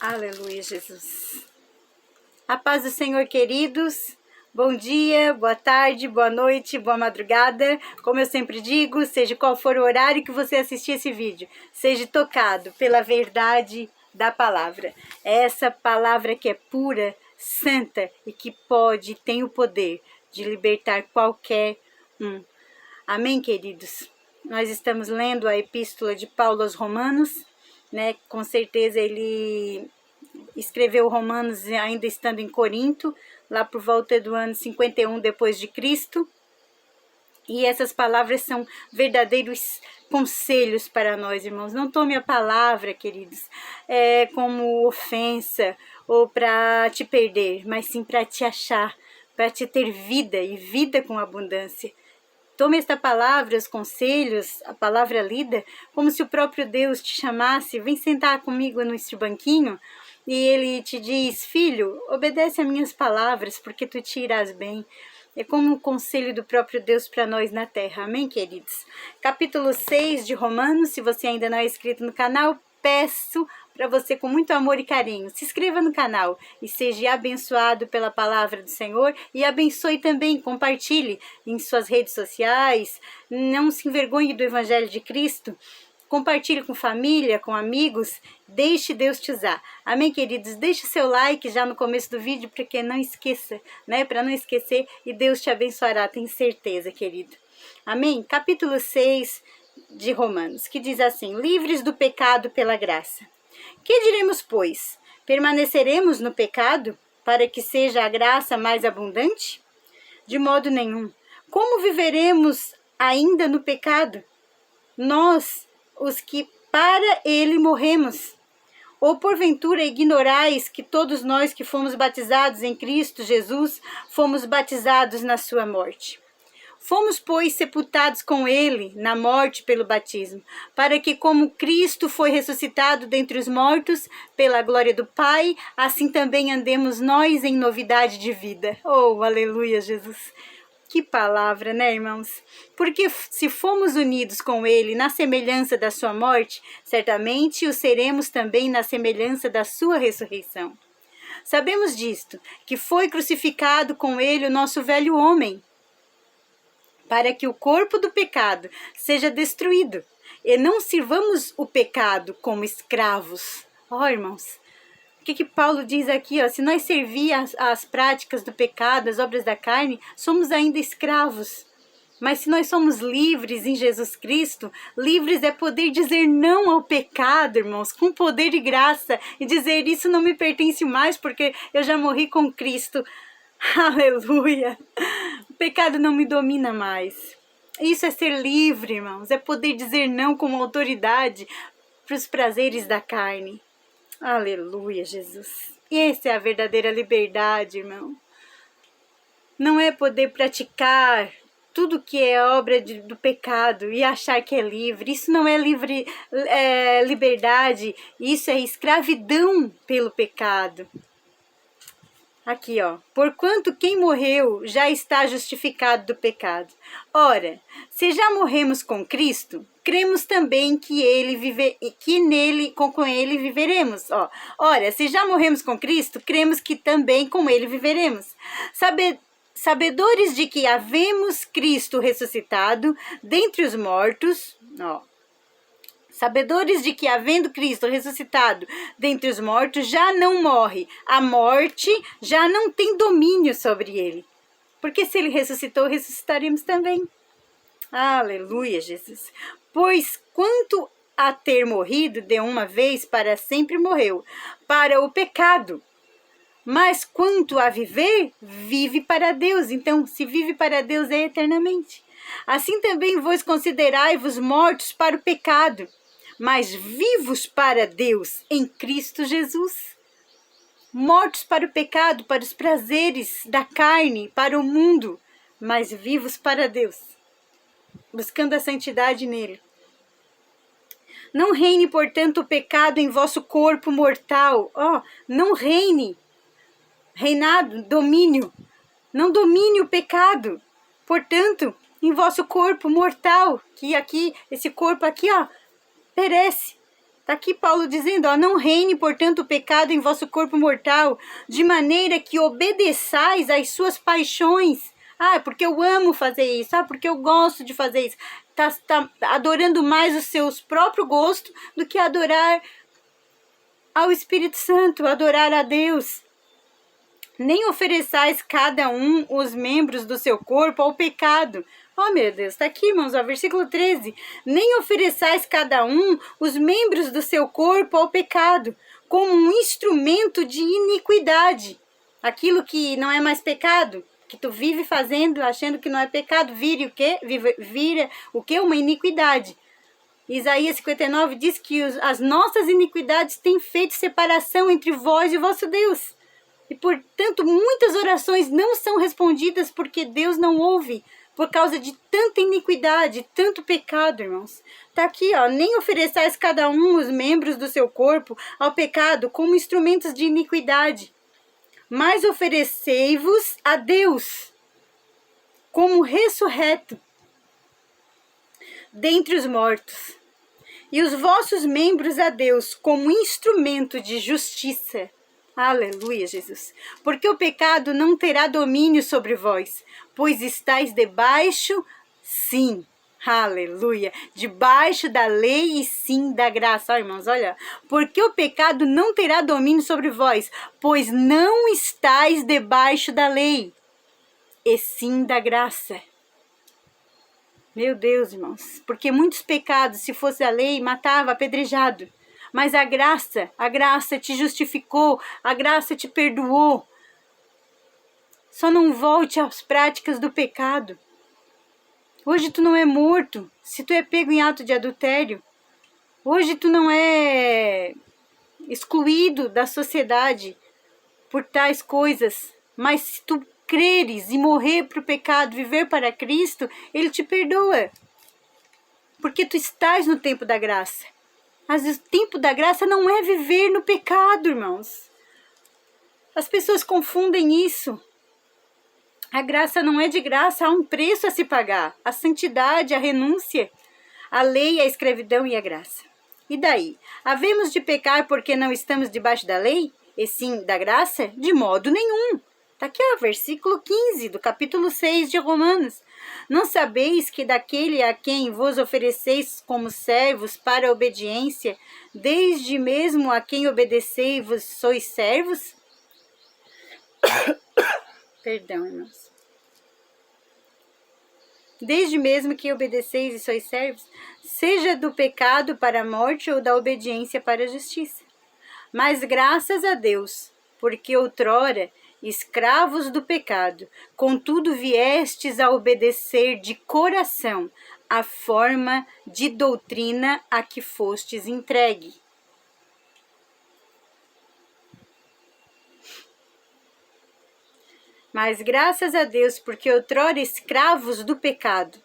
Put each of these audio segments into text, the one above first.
Aleluia, Jesus. A paz do Senhor, queridos. Bom dia, boa tarde, boa noite, boa madrugada. Como eu sempre digo, seja qual for o horário que você assistir esse vídeo, seja tocado pela verdade da palavra. Essa palavra que é pura, santa e que pode, tem o poder de libertar qualquer um. Amém, queridos? Nós estamos lendo a epístola de Paulo aos Romanos, né? Com certeza ele escreveu Romanos ainda estando em Corinto, lá por volta do ano 51 depois de Cristo. E essas palavras são verdadeiros conselhos para nós, irmãos. Não tome a palavra, queridos, como ofensa ou para te perder, mas sim para te achar, para te ter vida e vida com abundância. Tome esta palavra, os conselhos, a palavra lida, como se o próprio Deus te chamasse, vem sentar comigo neste banquinho, e ele te diz, filho, obedece a minhas palavras, porque tu te irás bem. É como um conselho do próprio Deus para nós na terra, amém, queridos? Capítulo 6 de Romanos, se você ainda não é inscrito no canal, peço para você com muito amor e carinho, se inscreva no canal e seja abençoado pela palavra do Senhor e abençoe também, compartilhe em suas redes sociais, não se envergonhe do Evangelho de Cristo, compartilhe com família, com amigos, deixe Deus te usar. Amém, queridos? Deixe seu like já no começo do vídeo, porque não esqueça, né? Para não esquecer, e Deus te abençoará, tenho certeza, querido. Amém? Capítulo 6 de Romanos, que diz assim, livres do pecado pela graça. Que diremos, pois? Permaneceremos no pecado para que seja a graça mais abundante? De modo nenhum. Como viveremos ainda no pecado? Nós, os que para ele morremos. Ou porventura ignorais que todos nós que fomos batizados em Cristo Jesus, fomos batizados na sua morte. Fomos, pois, sepultados com ele na morte pelo batismo, para que, como Cristo foi ressuscitado dentre os mortos, pela glória do Pai, assim também andemos nós em novidade de vida. Oh, aleluia, Jesus! Que palavra, né, irmãos? Porque se fomos unidos com ele na semelhança da sua morte, certamente o seremos também na semelhança da sua ressurreição. Sabemos disto, que foi crucificado com ele o nosso velho homem, para que o corpo do pecado seja destruído, e não sirvamos o pecado como escravos. Ó, irmãos, o que Paulo diz aqui? Ó, se nós servir as práticas do pecado, as obras da carne, somos ainda escravos. Mas se nós somos livres em Jesus Cristo, livres é poder dizer não ao pecado, irmãos, com poder e graça, e dizer isso não me pertence mais, porque eu já morri com Cristo. Aleluia! O pecado não me domina mais. Isso é ser livre, irmãos. É poder dizer não com autoridade para os prazeres da carne. Aleluia, Jesus. Essa é a verdadeira liberdade, irmão. Não é poder praticar tudo que é obra do pecado e achar que é livre. Isso não é liberdade. Isso é escravidão pelo pecado. Aqui, ó. Porquanto quem morreu já está justificado do pecado. Ora, se já morremos com Cristo, cremos também que com ele viveremos. Ó. Ora, se já morremos com Cristo, cremos que também com ele viveremos. Sabedores de que havemos Cristo ressuscitado dentre os mortos, ó. Sabedores de que, havendo Cristo ressuscitado dentre os mortos, já não morre. A morte já não tem domínio sobre ele. Porque se ele ressuscitou, ressuscitaremos também. Aleluia, Jesus. Pois quanto a ter morrido de uma vez, para sempre morreu, para o pecado. Mas quanto a viver, vive para Deus. Então, se vive para Deus, é eternamente. Assim também vos considerai-vos mortos para o pecado, mas vivos para Deus em Cristo Jesus. Mortos para o pecado, para os prazeres da carne, para o mundo, mas vivos para Deus, buscando a santidade nele. Não reine, portanto, o pecado em vosso corpo mortal. Não reine. Reinado, domínio. Não domine o pecado. Portanto, em vosso corpo mortal, que aqui, esse corpo aqui, perece, Está aqui Paulo dizendo, ó, não reine, portanto, o pecado em vosso corpo mortal, de maneira que obedeçais às suas paixões. Ah, porque eu amo fazer isso. Ah, porque eu gosto de fazer isso. Tá adorando mais os seus próprios gostos do que adorar ao Espírito Santo, adorar a Deus. Nem ofereçais cada um os membros do seu corpo ao pecado. Oh, meu Deus, está aqui, irmãos, ó, versículo 13. Nem ofereçais cada um os membros do seu corpo ao pecado, como um instrumento de iniquidade. Aquilo que não é mais pecado, que tu vive fazendo, achando que não é pecado, vira o quê? Uma iniquidade. Isaías 59 diz que as nossas iniquidades têm feito separação entre vós e o vosso Deus. E, portanto, muitas orações não são respondidas porque Deus não ouve, por causa de tanta iniquidade, tanto pecado, irmãos. Está aqui, ó, nem ofereçais cada um os membros do seu corpo ao pecado como instrumentos de iniquidade, mas oferecei-vos a Deus como ressurreto dentre os mortos, e os vossos membros a Deus como instrumento de justiça. Aleluia, Jesus. Porque o pecado não terá domínio sobre vós, pois estáis debaixo, sim, aleluia, debaixo da lei e sim da graça. Ó, irmãos, olha, porque o pecado não terá domínio sobre vós, pois não estáis debaixo da lei e sim da graça. Meu Deus, irmãos, porque muitos pecados, se fosse a lei, matava apedrejado. Mas a graça te justificou, a graça te perdoou. Só não volte às práticas do pecado. Hoje tu não é morto se tu é pego em ato de adultério. Hoje tu não é excluído da sociedade por tais coisas. Mas se tu creres e morrer para o pecado, viver para Cristo, Ele te perdoa. Porque tu estás no tempo da graça. Mas o tempo da graça não é viver no pecado, irmãos. As pessoas confundem isso. A graça não é de graça, há um preço a se pagar. A santidade, a renúncia, a lei, a escravidão e a graça. E daí? Havemos de pecar porque não estamos debaixo da lei? E sim da graça? De modo nenhum. Está aqui, ó, versículo 15 do capítulo 6 de Romanos. Não sabeis que daquele a quem vos ofereceis como servos para a obediência, desde mesmo a quem obedeceis vos sois servos? Perdão, irmãos. Desde mesmo que obedeceis e sois servos, seja do pecado para a morte ou da obediência para a justiça. Mas graças a Deus, porque outrora escravos do pecado, contudo viestes a obedecer de coração a forma de doutrina a que fostes entregue. Mas graças a Deus, porque outrora escravos do pecado,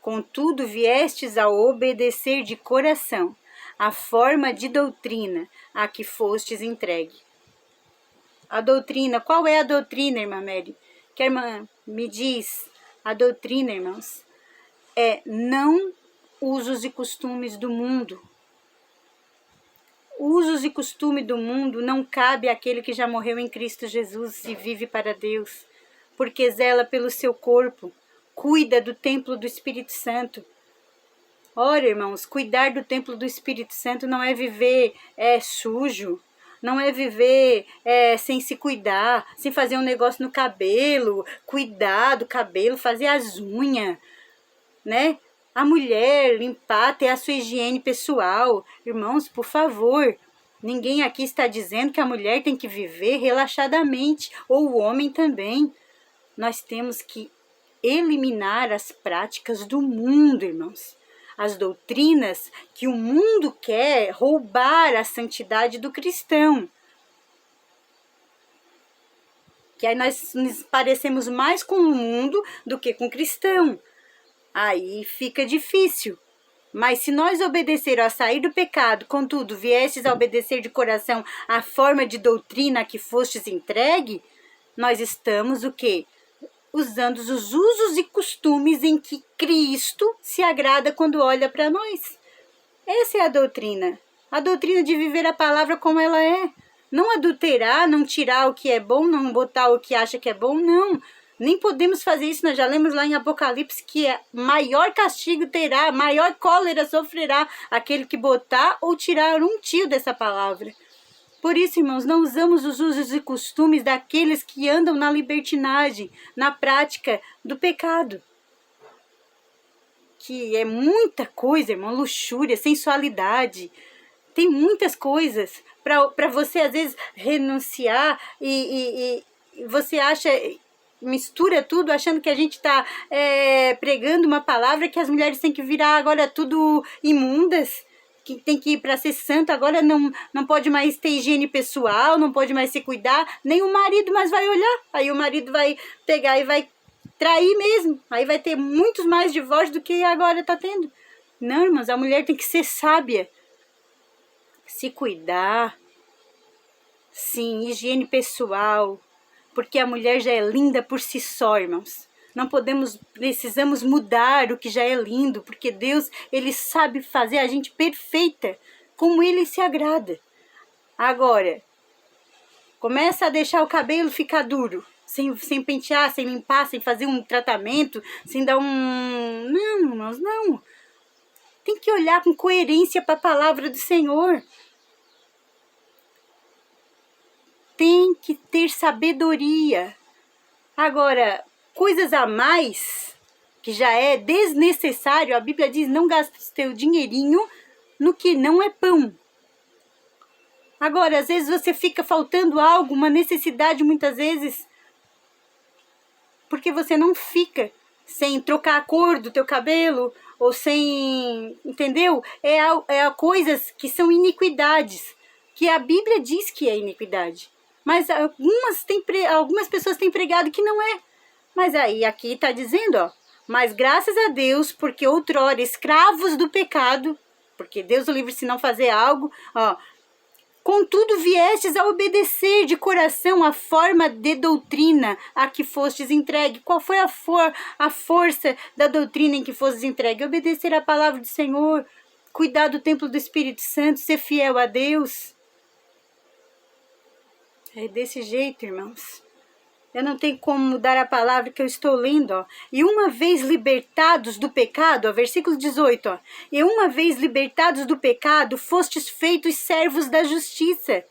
contudo viestes a obedecer de coração a forma de doutrina a que fostes entregue. A doutrina, qual é a doutrina, irmã Mary? Que a irmã me diz, a doutrina, irmãos, é não usos e costumes do mundo. Usos e costumes do mundo não cabe àquele que já morreu em Cristo Jesus e vive para Deus, porque zela pelo seu corpo, cuida do templo do Espírito Santo. Ora, irmãos, cuidar do templo do Espírito Santo não é viver sujo, não é viver sem se cuidar, sem fazer um negócio no cabelo, cuidar do cabelo, fazer as unhas, né? A mulher limpar, ter a sua higiene pessoal. Irmãos, por favor, ninguém aqui está dizendo que a mulher tem que viver relaxadamente, ou o homem também. Nós temos que eliminar as práticas do mundo, irmãos. As doutrinas que o mundo quer roubar a santidade do cristão. Que aí nós nos parecemos mais com o mundo do que com o cristão. Aí fica difícil. Mas se nós obedecer a sair do pecado, contudo, viestes a obedecer de coração a forma de doutrina a que fostes entregue, nós estamos o quê? Usando os usos e costumes em que Cristo se agrada quando olha para nós. Essa é a doutrina. A doutrina de viver a palavra como ela é. Não adulterar, não tirar o que é bom, não botar o que acha que é bom, não. Nem podemos fazer isso, nós já lemos lá em Apocalipse que maior castigo terá, maior cólera sofrerá aquele que botar ou tirar um tio dessa palavra. Por isso, irmãos, não usamos os usos e costumes daqueles que andam na libertinagem, na prática do pecado. Que é muita coisa, irmão, luxúria, sensualidade. Tem muitas coisas para você, às vezes, renunciar e você acha, mistura tudo, achando que a gente está pregando uma palavra que as mulheres têm que virar agora tudo imundas, que tem que ir para ser santo, agora não pode mais ter higiene pessoal, não pode mais se cuidar, nem o marido mais vai olhar. Aí o marido vai pegar e vai trair mesmo. Aí vai ter muitos mais divórcios do que agora está tendo. Não, irmãos, a mulher tem que ser sábia. Se cuidar. Sim, higiene pessoal. Porque a mulher já é linda por si só, irmãos. Não precisamos mudar o que já é lindo, porque Deus, Ele sabe fazer a gente perfeita, como Ele se agrada. Agora, começa a deixar o cabelo ficar duro, sem pentear, sem limpar, sem fazer um tratamento, sem dar um... Não, irmãos, não. Tem que olhar com coerência para a palavra do Senhor. Tem que ter sabedoria. Agora, coisas a mais, que já é desnecessário, a Bíblia diz, não gaste seu dinheirinho no que não é pão. Agora, às vezes você fica faltando algo, uma necessidade muitas vezes, porque você não fica sem trocar a cor do teu cabelo, ou sem, entendeu? É coisas que são iniquidades, que a Bíblia diz que é iniquidade. Mas algumas pessoas têm pregado que não é. Mas aí aqui está dizendo, ó, mas graças a Deus, porque outrora escravos do pecado, porque Deus o livre se não fazer algo, ó, contudo viestes a obedecer de coração a forma de doutrina a que fostes entregue. Qual foi a força da doutrina em que fostes entregue? Obedecer a palavra do Senhor, cuidar do templo do Espírito Santo, ser fiel a Deus. É desse jeito, irmãos. Eu não tenho como mudar a palavra que eu estou lendo, ó. E uma vez libertados do pecado, ó, versículo 18, ó. E uma vez libertados do pecado, fostes feitos servos da justiça.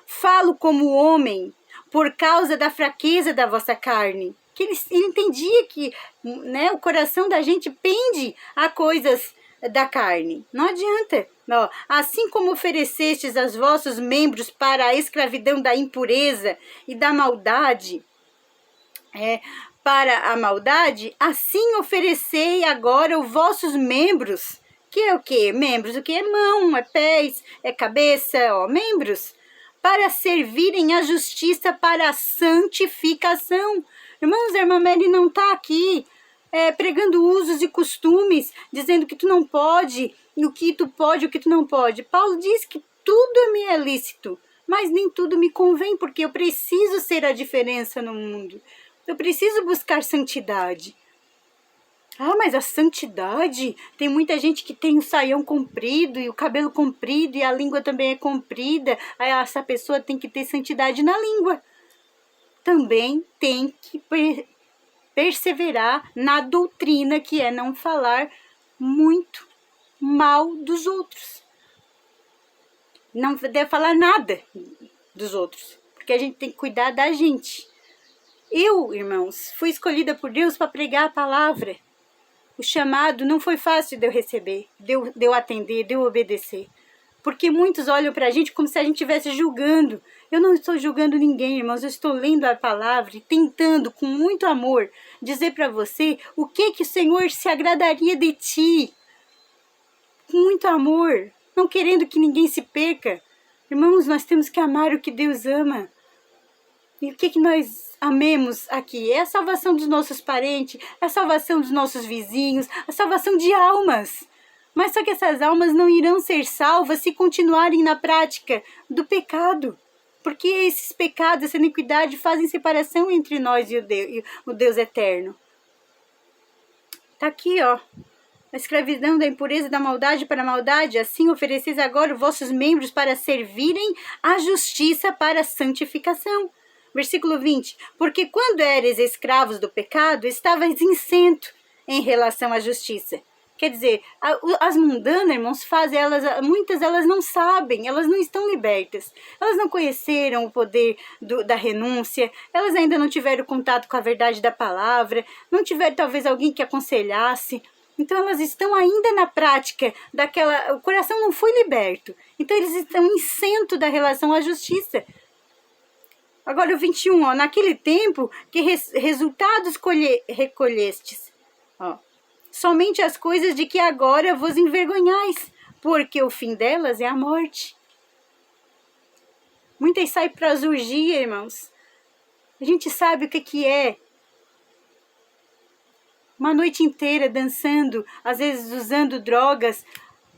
Falo como homem, por causa da fraqueza da vossa carne. Que ele entendia que, né, o coração da gente pende a coisas da carne. Não adianta. Ó, assim como oferecestes aos vossos membros para a escravidão da impureza e da maldade, para a maldade, assim oferecei agora os vossos membros. Que é o quê? Membros, o que? É mão, é pés, é cabeça, ó, membros, para servirem a justiça para a santificação. Irmãos, a irmã Mary não está aqui pregando usos e costumes, dizendo que tu não pode, o que tu pode, o que tu não pode. Paulo diz que tudo me é lícito, mas nem tudo me convém, porque eu preciso ser a diferença no mundo. Eu preciso buscar santidade. Ah, mas a santidade, tem muita gente que tem o saião comprido e o cabelo comprido e a língua também é comprida. Aí essa pessoa tem que ter santidade na língua. Também tem que perseverar na doutrina, que é não falar muito mal dos outros. Não deve falar nada dos outros, porque a gente tem que cuidar da gente. Eu, irmãos, fui escolhida por Deus para pregar a palavra. O chamado não foi fácil de eu receber, de eu atender, de eu obedecer. Porque muitos olham para a gente como se a gente estivesse julgando. Eu não estou julgando ninguém, irmãos. Eu estou lendo a palavra e tentando, com muito amor, dizer para você o que o Senhor se agradaria de ti. Com muito amor, não querendo que ninguém se perca. Irmãos, nós temos que amar o que Deus ama. E o que nós amemos aqui? É a salvação dos nossos parentes, é a salvação dos nossos vizinhos, a salvação de almas. Mas só que essas almas não irão ser salvas se continuarem na prática do pecado. Porque esses pecados, essa iniquidade fazem separação entre nós e o Deus eterno. Tá aqui, ó. a escravidão da impureza e da maldade para a maldade, assim ofereceis agora os vossos membros para servirem à justiça para a santificação. Versículo 20. Porque quando eres escravos do pecado, estavais isento em relação à justiça. Quer dizer, as mundanas, irmãos, muitas elas não sabem, elas não estão libertas. Elas não conheceram o poder da renúncia, elas ainda não tiveram contato com a verdade da palavra, não tiveram talvez alguém que aconselhasse. Então elas estão ainda na prática o coração não foi liberto. Então eles estão isento da relação à justiça. Agora o 21, ó, naquele tempo que resultados recolhestes, ó. Somente as coisas de que agora vos envergonhais, porque o fim delas é a morte. Muitas saem para as orgias, irmãos. A gente sabe o que é. Uma noite inteira dançando, às vezes usando drogas,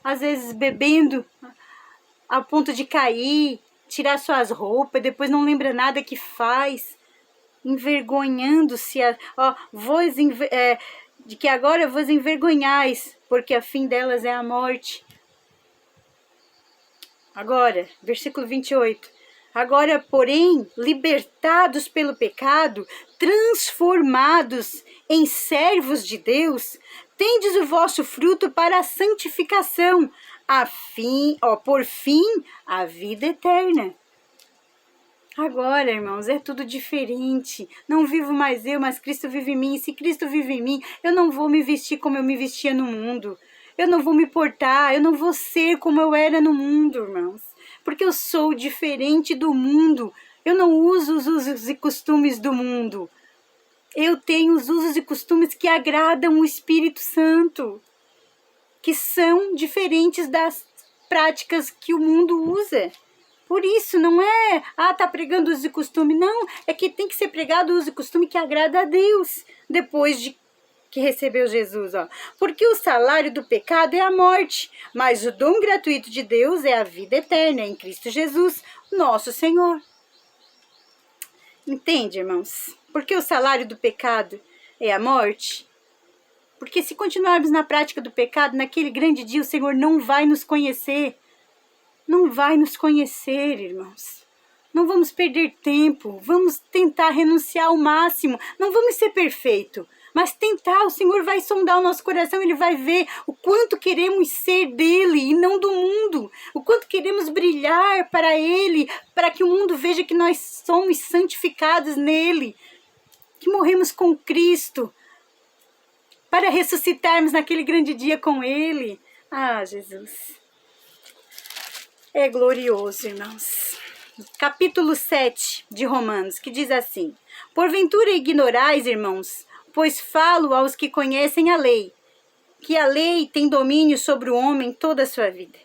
às vezes bebendo a ponto de cair, tirar suas roupas, depois não lembra nada que faz, envergonhando-se, de que agora vos envergonhais, porque a fim delas é a morte. Agora, versículo 28. Agora, porém, libertados pelo pecado, transformados em servos de Deus, tendes o vosso fruto para a santificação, por fim, a vida eterna. Agora, irmãos, é tudo diferente. Não vivo mais eu, mas Cristo vive em mim. E se Cristo vive em mim, eu não vou me vestir como eu me vestia no mundo. Eu não vou me portar, eu não vou ser como eu era no mundo, irmãos. Porque eu sou diferente do mundo. Eu não uso os usos e costumes do mundo. Eu tenho os usos e costumes que agradam o Espírito Santo, que são diferentes das práticas que o mundo usa. Por isso, não é, tá pregando uso e costume. Não, é que tem que ser pregado o uso e costume que agrada a Deus, depois de que recebeu Jesus. Ó. Porque o salário do pecado é a morte, mas o dom gratuito de Deus é a vida eterna em Cristo Jesus, nosso Senhor. Entende, irmãos? Porque o salário do pecado é a morte? Porque se continuarmos na prática do pecado, naquele grande dia o Senhor não vai nos conhecer. Não vai nos conhecer, irmãos. Não vamos perder tempo. Vamos tentar renunciar ao máximo. Não vamos ser perfeitos, mas tentar. O Senhor vai sondar o nosso coração. Ele vai ver o quanto queremos ser dele e não do mundo. O quanto queremos brilhar para ele, para que o mundo veja que nós somos santificados nele, que morremos com Cristo, para ressuscitarmos naquele grande dia com ele. Jesus. É glorioso, irmãos. Capítulo 7 de Romanos, que diz assim: porventura ignorais, irmãos, pois falo aos que conhecem a lei, que a lei tem domínio sobre o homem toda a sua vida.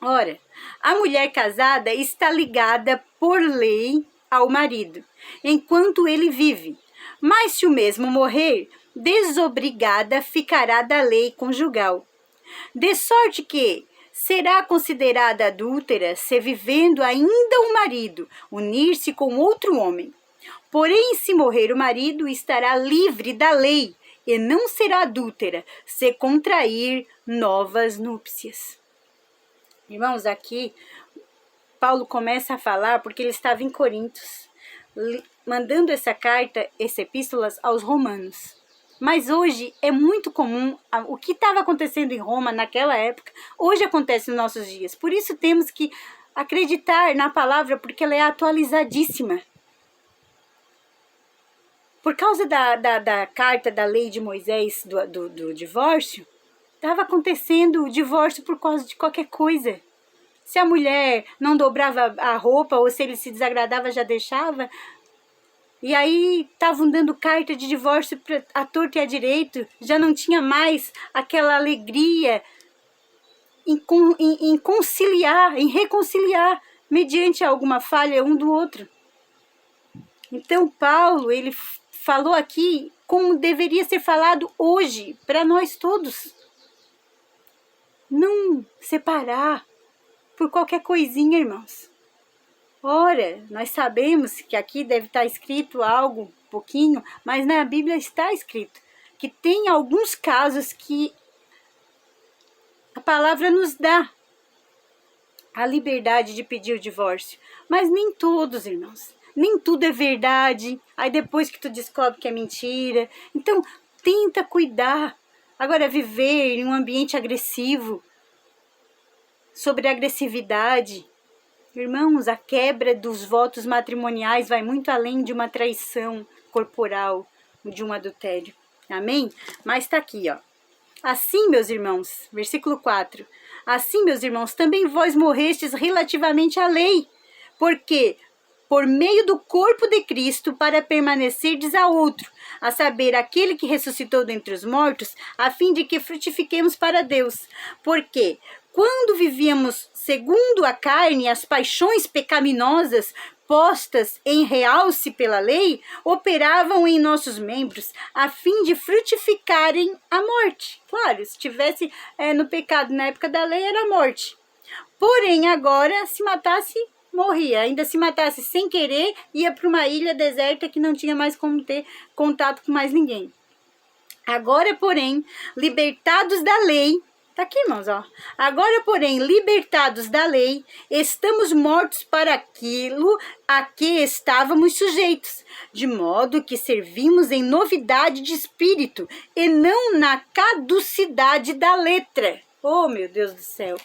Ora, a mulher casada está ligada por lei ao marido, enquanto ele vive. Mas se o mesmo morrer, desobrigada ficará da lei conjugal. De sorte que será considerada adúltera se vivendo ainda o marido unir-se com outro homem. Porém, se morrer o marido, estará livre da lei e não será adúltera se contrair novas núpcias. Irmãos, aqui Paulo começa a falar porque ele estava em Corintos, mandando essa carta, essa epístolas aos romanos. Mas hoje é muito comum, o que estava acontecendo em Roma naquela época, hoje acontece nos nossos dias. Por isso temos que acreditar na palavra, porque ela é atualizadíssima. Por causa da carta da lei de Moisés do divórcio, estava acontecendo o divórcio por causa de qualquer coisa. Se a mulher não dobrava a roupa ou se ele se desagradava, já deixava. E aí estavam dando carta de divórcio à torto e à direito, já não tinha mais aquela alegria em conciliar, em reconciliar, mediante alguma falha um do outro. Então Paulo, ele falou aqui como deveria ser falado hoje, para nós todos. Não separar por qualquer coisinha, irmãos. Ora, nós sabemos que aqui deve estar escrito algo, pouquinho, mas na Bíblia está escrito que tem alguns casos que A palavra nos dá a liberdade de pedir o divórcio. Mas nem todos, irmãos. Nem tudo é verdade. Aí depois que tu descobre que é mentira. Então, tenta cuidar. Agora, viver em um ambiente agressivo, sobre agressividade. Irmãos, a quebra dos votos matrimoniais vai muito além de uma traição corporal, de um adultério. Amém? Mas tá aqui, ó. Assim, meus irmãos, versículo 4. Assim, meus irmãos, também vós morrestes relativamente à lei, porque por meio do corpo de Cristo, para permanecerdes a outro, a saber, aquele que ressuscitou dentre os mortos, a fim de que frutifiquemos para Deus. Porque quando vivíamos segundo a carne, as paixões pecaminosas postas em realce pela lei, operavam em nossos membros, a fim de frutificarem a morte. Claro, se tivesse no pecado na época da lei, era a morte. Porém, agora, se matasse, morria. Ainda se matasse sem querer, ia para uma ilha deserta que não tinha mais como ter contato com mais ninguém. Agora, porém, libertados da lei, tá aqui, irmãos, ó. Agora, porém, libertados da lei, estamos mortos para aquilo a que estávamos sujeitos, de modo que servimos em novidade de espírito e não na caducidade da letra. Oh, meu Deus do céu.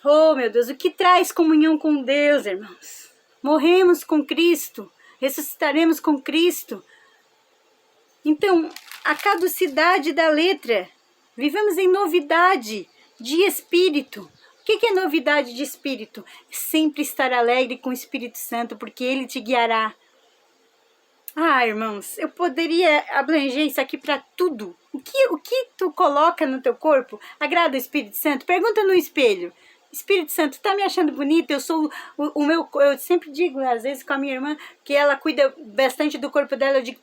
Oh, meu Deus, o que traz comunhão com Deus, irmãos? Morremos com Cristo, ressuscitaremos com Cristo. Então, a caducidade da letra, vivemos em novidade de espírito. O que é novidade de espírito? Sempre estar alegre com o Espírito Santo, porque Ele te guiará. Ah, irmãos, eu poderia abranger isso aqui para tudo. O que tu coloca no teu corpo agrada o Espírito Santo? Pergunta no espelho. Espírito Santo, tá me achando bonita? Eu sou eu sempre digo, às vezes com a minha irmã, que ela cuida bastante do corpo dela, eu digo,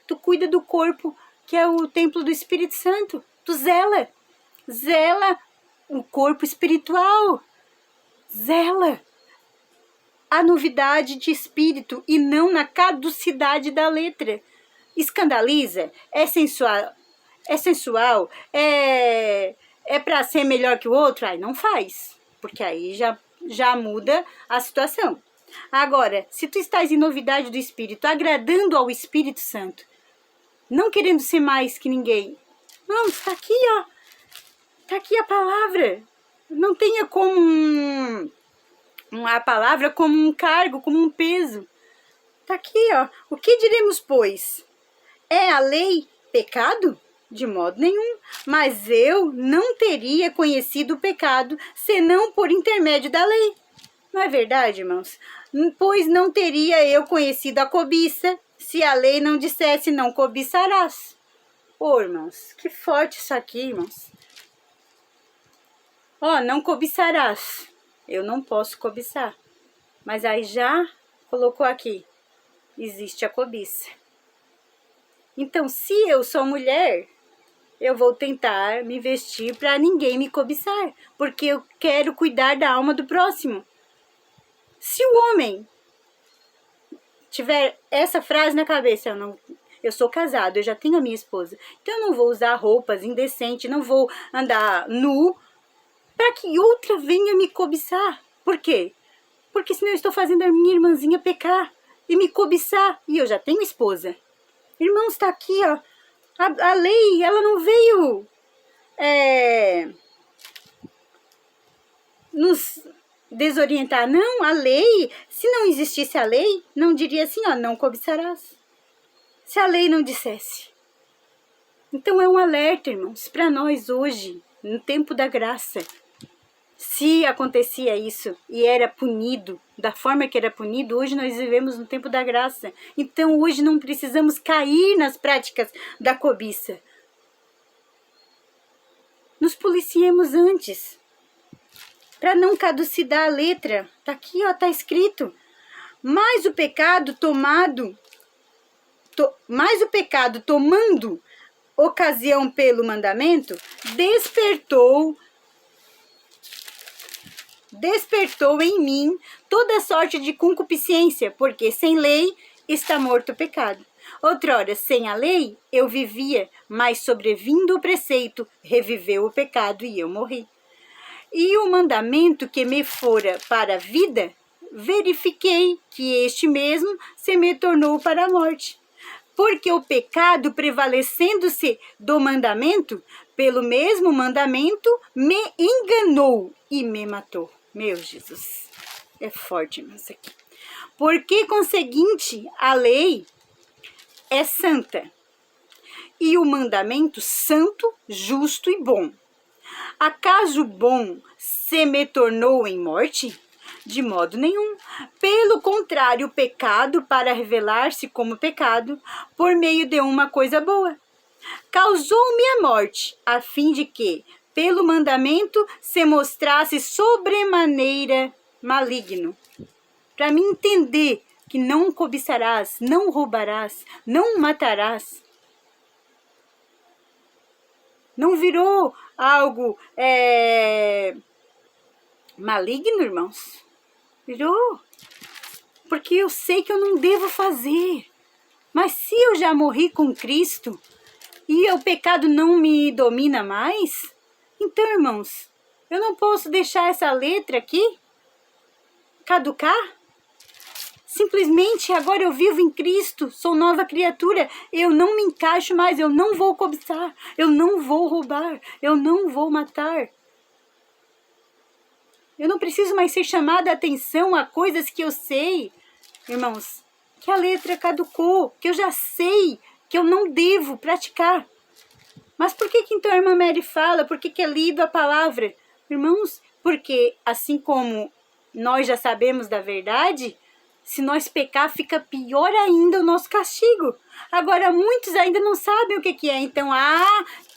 tu cuida do corpo, que é o templo do Espírito Santo. Tu zela o corpo espiritual, zela a novidade de espírito e não na caducidade da letra. Escandaliza, é sensual, é para ser melhor que o outro? Aí não faz, porque aí já muda a situação. Agora, se tu estás em novidade do Espírito, agradando ao Espírito Santo, não querendo ser mais que ninguém, não, está aqui, ó. Está aqui a palavra. Não tenha como a palavra como um cargo, como um peso. Está aqui, ó. O que diremos, pois? É a lei pecado? De modo nenhum, mas eu não teria conhecido o pecado senão por intermédio da lei. Não é verdade, irmãos? Pois não teria eu conhecido a cobiça se a lei não dissesse não cobiçarás. Ô, irmãos, que forte isso aqui, irmãos. Ó, não cobiçarás. Eu não posso cobiçar. Mas aí já colocou aqui, existe a cobiça. Então, se eu sou mulher, eu vou tentar me vestir para ninguém me cobiçar, porque eu quero cuidar da alma do próximo. Se o homem tiver essa frase na cabeça, eu sou casado, eu já tenho a minha esposa, então eu não vou usar roupas indecentes, não vou andar nu para que outra venha me cobiçar. Por quê? Porque senão eu estou fazendo a minha irmãzinha pecar e me cobiçar, e eu já tenho esposa. Irmãos, está aqui, ó. A lei, ela não veio nos desorientar, não. A lei, se não existisse a lei, não diria assim, ó, não cobiçarás. Se a lei não dissesse. Então é um alerta, irmãos, para nós hoje, no tempo da graça. Se acontecia isso e era punido da forma que era punido, hoje nós vivemos no tempo da graça. Então hoje não precisamos cair nas práticas da cobiça. Nos policiemos antes, para não caducidar a letra. Tá aqui, ó, tá escrito. Mas o pecado tomando ocasião pelo mandamento, despertou em mim toda sorte de concupiscência, porque sem lei está morto o pecado. Outrora, sem a lei, eu vivia, mas sobrevindo o preceito, reviveu o pecado e eu morri. E o mandamento que me fora para a vida, verifiquei que este mesmo se me tornou para a morte. Porque o pecado, prevalecendo-se do mandamento, pelo mesmo mandamento, me enganou e me matou. Meu Jesus, é forte isso aqui. Porque, conseguinte, a lei é santa, e o mandamento santo, justo e bom. Acaso bom se me tornou em morte? De modo nenhum. Pelo contrário, o pecado, para revelar-se como pecado, por meio de uma coisa boa, causou-me a morte, a fim de que, pelo mandamento, se mostrasse sobremaneira maligno. Para mim entender que não cobiçarás, não roubarás, não matarás. Não virou algo maligno, irmãos? Virou. Porque eu sei que eu não devo fazer. Mas se eu já morri com Cristo e o pecado não me domina mais, então, irmãos, eu não posso deixar essa letra aqui caducar? Simplesmente agora eu vivo em Cristo, sou nova criatura, eu não me encaixo mais, eu não vou cobiçar, eu não vou roubar, eu não vou matar. Eu não preciso mais ser chamada a atenção a coisas que eu sei, irmãos, que a letra caducou, que eu já sei que eu não devo praticar. Mas por que então a irmã Mary fala, por que é lido a palavra? Irmãos, porque assim como nós já sabemos da verdade, se nós pecar, fica pior ainda o nosso castigo. Agora, muitos ainda não sabem o que é. Então,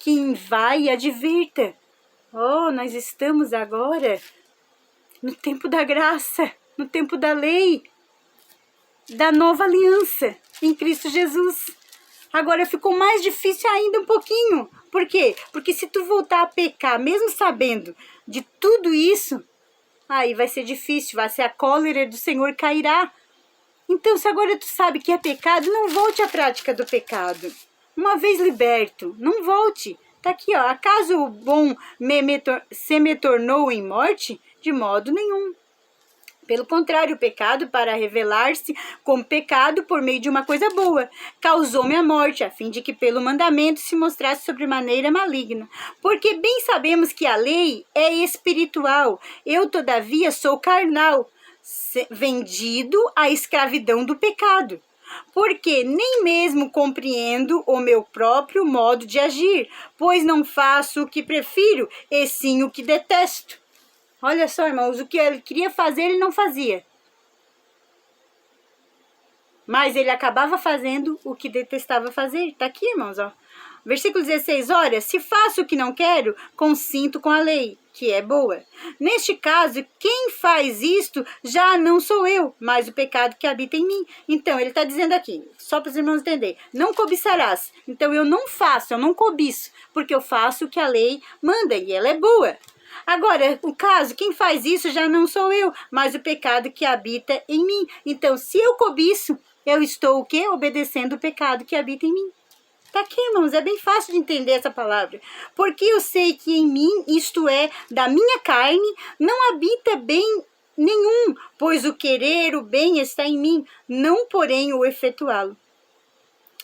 quem vai e advirta. Oh, nós estamos agora no tempo da graça, no tempo da lei, da nova aliança em Cristo Jesus. Agora ficou mais difícil ainda um pouquinho. Por quê? Porque se tu voltar a pecar, mesmo sabendo de tudo isso, aí vai ser difícil, vai ser a cólera do Senhor cairá. Então, se agora tu sabe que é pecado, não volte à prática do pecado. Uma vez liberto, não volte. Tá aqui, ó. Acaso o bom se me tornou em morte? De modo nenhum. Pelo contrário, o pecado, para revelar-se como pecado por meio de uma coisa boa, causou-me a morte, a fim de que pelo mandamento se mostrasse sobremaneira maligno. Porque bem sabemos que a lei é espiritual, eu todavia sou carnal, vendido à escravidão do pecado. Porque nem mesmo compreendo o meu próprio modo de agir, pois não faço o que prefiro, e sim o que detesto. Olha só, irmãos, o que ele queria fazer, ele não fazia. Mas ele acabava fazendo o que detestava fazer. Está aqui, irmãos, ó. Versículo 16, ora, se faço o que não quero, consinto com a lei, que é boa. Neste caso, quem faz isto já não sou eu, mas o pecado que habita em mim. Então, ele está dizendo aqui, só para os irmãos entenderem, não cobiçarás. Então, eu não faço, eu não cobiço, porque eu faço o que a lei manda e ela é boa. Agora, o caso, quem faz isso já não sou eu, mas o pecado que habita em mim. Então, se eu cobiço, eu estou o quê? Obedecendo o pecado que habita em mim. Tá aqui, irmãos, é bem fácil de entender essa palavra. Porque eu sei que em mim, isto é, da minha carne, não habita bem nenhum, pois o querer o bem está em mim, não porém o efetuá-lo.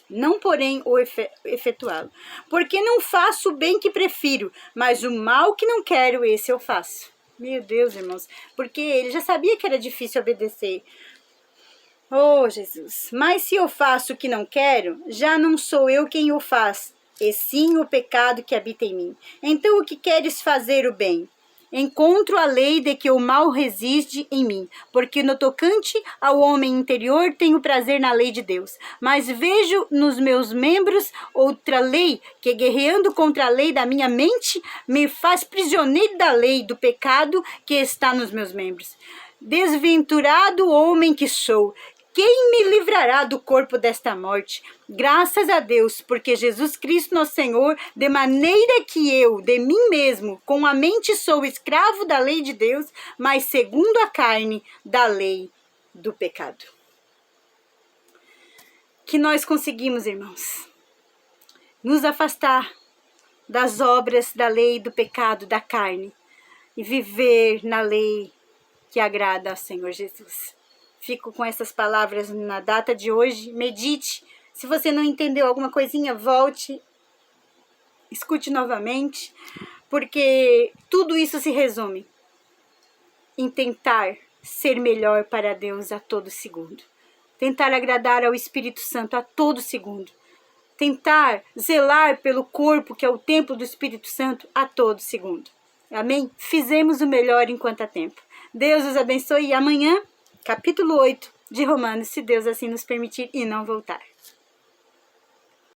Não porém o efetuá-lo. Porque não faço o bem que prefiro, mas o mal que não quero, esse eu faço. Meu Deus, irmãos, porque ele já sabia que era difícil obedecer. Oh, Jesus, mas se eu faço o que não quero, já não sou eu quem o faz, e sim o pecado que habita em mim. Então, o que queres fazer o bem? Encontro a lei de que o mal reside em mim, porque no tocante ao homem interior tenho prazer na lei de Deus. Mas vejo nos meus membros outra lei, que guerreando contra a lei da minha mente, me faz prisioneiro da lei do pecado que está nos meus membros. Desventurado homem que sou, quem me livrará do corpo desta morte? Graças a Deus, porque Jesus Cristo, nosso Senhor, de maneira que eu, de mim mesmo, com a mente sou escravo da lei de Deus, mas segundo a carne, da lei do pecado. que nós conseguimos, irmãos, nos afastar das obras da lei, do pecado, da carne e viver na lei que agrada ao Senhor Jesus. Fico com essas palavras na data de hoje. Medite. Se você não entendeu alguma coisinha, volte, escute novamente, porque tudo isso se resume em tentar ser melhor para Deus a todo segundo. Tentar agradar ao Espírito Santo a todo segundo. Tentar zelar pelo corpo, que é o templo do Espírito Santo, a todo segundo. Amém? Fizemos o melhor enquanto há tempo. Deus os abençoe e amanhã, capítulo 8 de Romanos, se Deus assim nos permitir e não voltar.